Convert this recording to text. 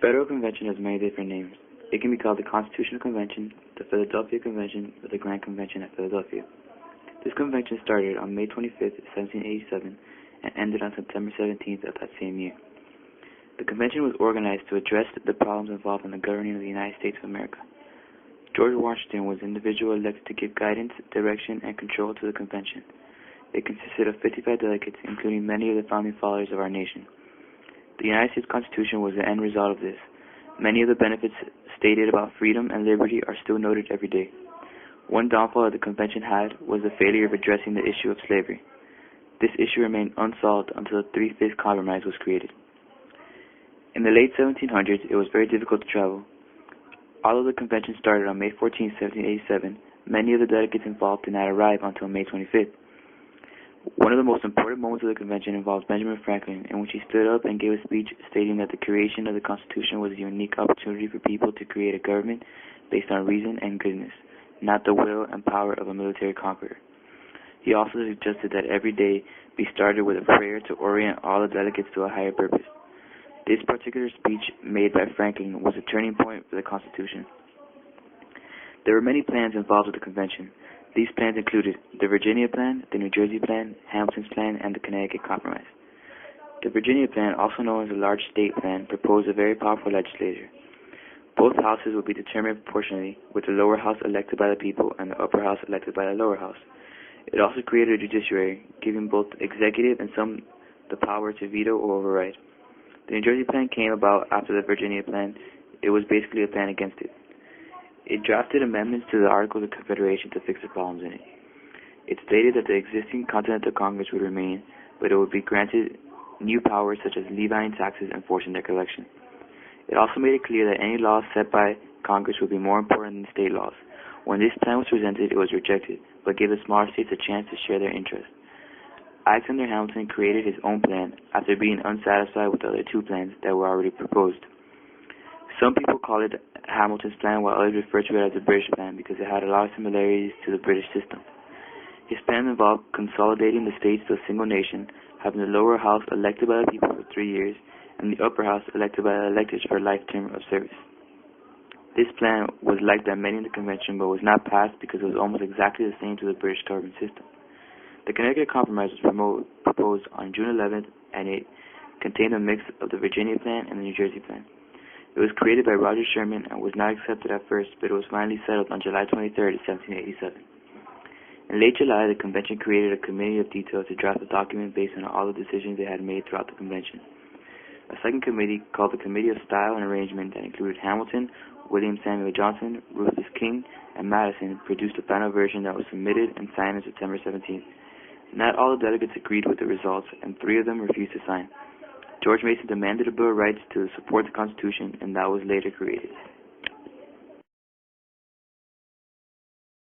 Federal Convention has many different names. It can be called the Constitutional Convention, the Philadelphia Convention, or the Grand Convention at Philadelphia. This convention started on May 25, 1787, and ended on September 17th of that same year. The convention was organized to address the problems involved in the governing of the United States of America. George Washington was the individual elected to give guidance, direction, and control to the convention. It consisted of 55 delegates, including many of the founding fathers of our nation. The United States Constitution was the end result of this. Many of the benefits stated about freedom and liberty are still noted every day. One downfall that the convention had was the failure of addressing the issue of slavery. This issue remained unsolved until the Three-Fifths Compromise was created. In the late 1700s, it was very difficult to travel. Although the convention started on May 14, 1787, many of the delegates involved did not arrive until May 25th. One of the most important moments of the convention involves Benjamin Franklin, in which he stood up and gave a speech stating that the creation of the Constitution was a unique opportunity for people to create a government based on reason and goodness, not the will and power of a military conqueror. He also suggested that every day be started with a prayer to orient all the delegates to a higher purpose. This particular speech made by Franklin was a turning point for the Constitution. There were many plans involved with the convention. These plans included the Virginia Plan, the New Jersey Plan, Hamilton's Plan, and the Connecticut Compromise. The Virginia Plan, also known as the Large State Plan, proposed a very powerful legislature. Both houses would be determined proportionally, with the lower house elected by the people and the upper house elected by the lower house. It also created a judiciary, giving both executive and some the power to veto or override. The New Jersey Plan came about after the Virginia Plan. It was basically a plan against it. It drafted amendments to the Articles of Confederation to fix the problems in it. It stated that the existing Continental Congress would remain, but it would be granted new powers such as levying taxes and forcing their collection. It also made it clear that any laws set by Congress would be more important than state laws. When this plan was presented, it was rejected, but gave the smaller states a chance to share their interests. Alexander Hamilton created his own plan after being unsatisfied with the other two plans that were already proposed. Some people call it Hamilton's plan, while others refer to it as the British plan because it had a lot of similarities to the British system. His plan involved consolidating the states to a single nation, having the lower house elected by the people for 3 years, and the upper house elected by the electors for a life term of service. This plan was liked by many in the convention, but was not passed because it was almost exactly the same to the British government system. The Connecticut Compromise was proposed on June 11th, and it contained a mix of the Virginia Plan and the New Jersey Plan. It was created by Roger Sherman and was not accepted at first, but it was finally settled on July 23rd, 1787. In late July, the convention created a committee of detail to draft a document based on all the decisions they had made throughout the convention. A second committee, called the Committee of Style and Arrangement, that included Hamilton, William Samuel Johnson, Rufus King, and Madison, produced a final version that was submitted and signed on September 17th. Not all the delegates agreed with the results, and 3 of them refused to sign. George Mason demanded a Bill of Rights to support the Constitution, and that was later created.